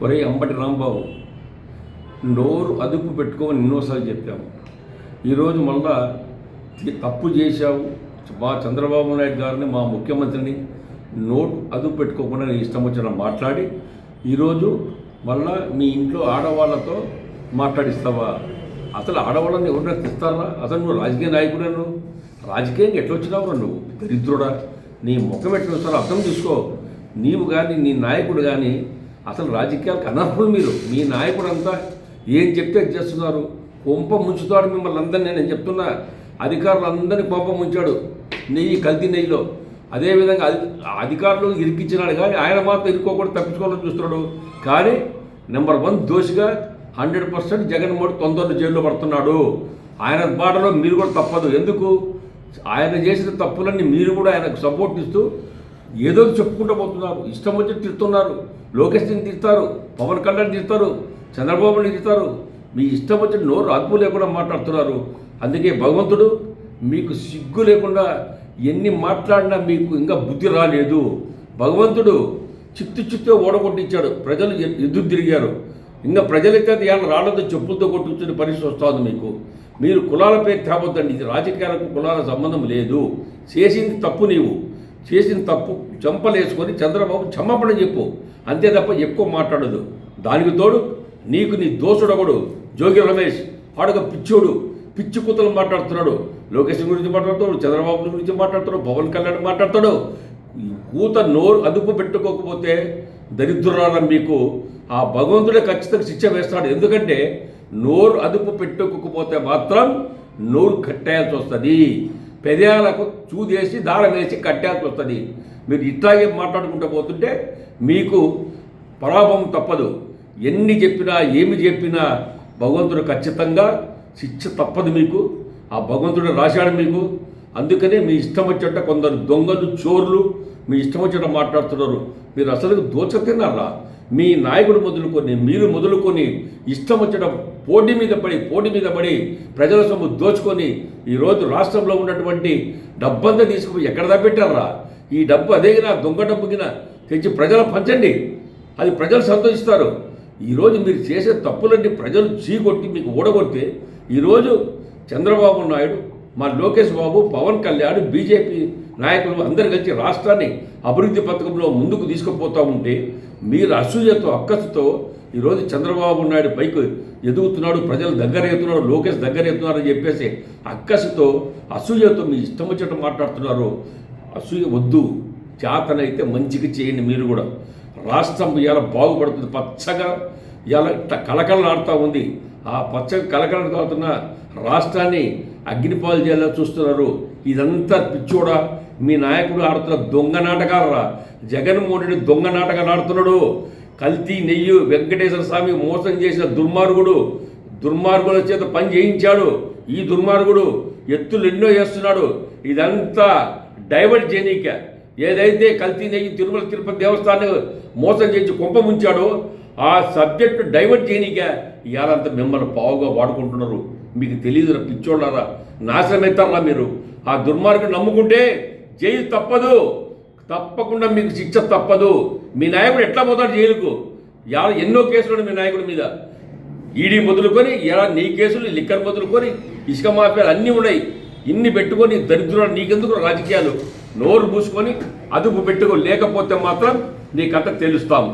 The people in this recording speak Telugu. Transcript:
ఒరే అంబటి రాంబాబు, నోరు అదుపు పెట్టుకోమని ఎన్నోసార్లు చెప్పాము. ఈరోజు మళ్ళా తప్పు చేశావు. మా చంద్రబాబు నాయుడు గారిని, మా ముఖ్యమంత్రిని నోటు అదుపు పెట్టుకోకుండా నీ ఇష్టం వచ్చిన మాట్లాడి ఈరోజు మళ్ళా మీ ఇంట్లో ఆడవాళ్ళతో మాట్లాడిస్తావా? అసలు ఆడవాళ్ళని ఎవరైనా తెస్తారా? అసలు నువ్వు రాజకీయ నాయకుడా? నువ్వు రాజకీయంగా ఎట్లా వచ్చినావురా? నువ్వు దరిద్రుడా, నీ ముఖం ఎట్లా వస్తారో అర్థం చూసుకో. నీవు కానీ నీ నాయకుడు కానీ అసలు రాజకీయాలకు అనర్హులు. మీరు మీ నాయకుడు అంతా ఏం చెప్తే చేస్తున్నారు. కొంప ముంచుతాడు మిమ్మల్ని అందరినీ. నేను చెప్తున్నా, అధికారులందరినీ కొంప ముంచాడు నెయ్యి, కల్తీ నెయ్యిలో. అదేవిధంగా అధికారులు ఇరికించినాడు కానీ ఆయన మాత్రం ఇరుక్కోకుండా తప్పించుకోవాలని చూస్తున్నాడు. కానీ నెంబర్ 1 దోషిగా 100% జగన్మోహన్ తొందరలో జైల్లో పడుతున్నాడు. ఆయన బాటలో మీరు కూడా తప్పదు. ఎందుకు? ఆయన చేసిన తప్పులన్నీ మీరు కూడా ఆయనకు సపోర్ట్ ఇస్తూ ఏదో చెప్పుకుంటూ పోతున్నారు. ఇష్టం వచ్చి తిడుతున్నారు. లోకేష్ని తిడతారు, పవన్ కళ్యాణ్ తిడతారు, చంద్రబాబుని తిడతారు. మీ ఇష్టం వచ్చి నోరు అదుపు లేకుండా మాట్లాడుతున్నారు. అందుకే భగవంతుడు మీకు సిగ్గు లేకుండా ఎన్ని మాట్లాడినా మీకు ఇంకా బుద్ధి రాలేదు. భగవంతుడు చిత్తు ఓడగొట్టించాడు. ప్రజలు ఎదురు తిరిగారు. ఇంకా ప్రజలైతే ఇవాళ రాళ్ళతో చెప్పులతో కొట్టుకునే పరిస్థితి వస్తుంది మీకు. మీరు కులాల పేరు తేవద్దండి. ఇది రాజకీయాలకు కులాల సంబంధం లేదు. చేసింది తప్పు, నీవు చేసిన తప్పు చెంపలేసుకొని చంద్రబాబు క్షమాపణ చెప్పు, అంతే తప్ప ఎక్కువ మాట్లాడదు. దానికి తోడు నీకు నీ దోషుడొకడు జోగి రమేష్, ఆడొక పిచ్చోడు, పిచ్చి కూతలు మాట్లాడుతున్నాడు. లోకేష్ గురించి మాట్లాడతాడు, చంద్రబాబు గురించి మాట్లాడతాడు, పవన్ కళ్యాణ్ మాట్లాడతాడు. కూత నోరు అదుపు పెట్టుకోకపోతే దరిద్రురాల మీకు ఆ భగవంతుడే ఖచ్చితంగా శిక్ష వేస్తాడు. ఎందుకంటే నోరు అదుపు పెట్టుకోకపోతే మాత్రం నోరు కట్టేయాల్సి వస్తుంది. పెదాలకు చూదేసి దారం వేసి కట్టేయాల్సి వస్తుంది. మీరు ఇట్లాగే మాట్లాడుకుంటూ పోతుంటే మీకు పరాభవం తప్పదు. ఎన్ని చెప్పినా ఏమి చెప్పినా భగవంతుడు ఖచ్చితంగా శిక్ష తప్పదు మీకు. ఆ భగవంతుడు రాశాడు మీకు. అందుకనే మీ ఇష్టం వచ్చేట కొందరు దొంగలు, చోర్లు మీ ఇష్టం వచ్చేట మాట్లాడుతున్నారు. మీరు అసలు దోచతిన్నారా? మీ నాయకుడు మొదలుకొని, మీరు మొదలుకొని ఇష్టం వచ్చేట పోటీ మీద పడి ప్రజల సొమ్ము దోచుకొని ఈరోజు రాష్ట్రంలో ఉన్నటువంటి డబ్బంతా తీసుకుపోయి ఎక్కడ దాపెట్టారా? ఈ డబ్బు అదేగినా దొంగ డబ్బుకినా తెచ్చి ప్రజలు పంచండి. అది ప్రజలు సంతోషిస్తారు. ఈరోజు మీరు చేసే తప్పులన్నీ ప్రజలు చీకొట్టి మీకు ఓడగొట్టి ఈరోజు చంద్రబాబు నాయుడు, మా లోకేష్ బాబు, పవన్ కళ్యాణ్, బీజేపీ నాయకులు అందరు కలిసి రాష్ట్రాన్ని అభివృద్ధి పథకంలో ముందుకు తీసుకుపోతూ ఉంటే మీరు అసూయతో, అక్కసుతో ఈరోజు చంద్రబాబు నాయుడు పైకి ఎదుగుతున్నాడు, ప్రజలు దగ్గర ఎత్తున్నాడు, లోకేష్ దగ్గర ఎత్తున్నారు అని చెప్పేసి అక్కసుతో, అసూయతో మీ ఇష్టం వచ్చేట్టు మాట్లాడుతున్నారు. అసూయ వద్దు. చేతనైతే మంచిగా చేయండి. మీరు కూడా రాష్ట్రం ఇవాళ బాగుపడుతుంది. పచ్చగా ఇవాళ కలకలలాడుతూ ఉంది. ఆ పచ్చగా కలకలాడుతున్న రాష్ట్రాన్ని అగ్నిపాలు చేయాలని చూస్తున్నారు. ఇదంతా పిచ్చోడా? మీ నాయకుడు ఆడుతున్న దొంగ నాటకాలరా. జగన్మోహన్ రెడ్డి దొంగ నాటకాలు ఆడుతున్నాడు. కల్తీ నెయ్యి వెంకటేశ్వర స్వామి మోసం చేసిన దుర్మార్గుల చేత పని చేయించాడు. ఈ దుర్మార్గుడు ఎత్తులు ఎన్నో చేస్తున్నాడు. ఇదంతా డైవర్ట్ చేయనీక. ఏదైతే కల్తీ నెయ్యి తిరుమల తిరుపతి దేవస్థానం మోసం చేసి కొంప ముంచాడో ఆ సబ్జెక్టు డైవర్ట్ చేయనీక ఇవాళంతా మిమ్మల్ని పావుగా వాడుకుంటున్నారు. మీకు తెలియదు పిచ్చోళ్ళారా, నాశనమవుతారా మీరు. ఆ దుర్మార్గుడు నమ్ముకుంటే జైలు తప్పదు, తప్పకుండా మీకు శిక్ష తప్పదు. మీ నాయకుడు ఎట్లా పోతాడు జైలుకు? ఇవాళ ఎన్నో కేసులు మీ నాయకుడి మీద, ఈడీ మొదలుకొని ఇలా నీ కేసులు, లిక్కర్ మొదలుకొని ఇసుక మాఫియాలు అన్నీ ఉన్నాయి. ఇన్ని పెట్టుకొని దరిద్రులు నీకెందుకు రాజకీయాలు? నోరు మూసుకొని అదుపు పెట్టుకో, లేకపోతే మాత్రం నీకంతా తెలుస్తాము.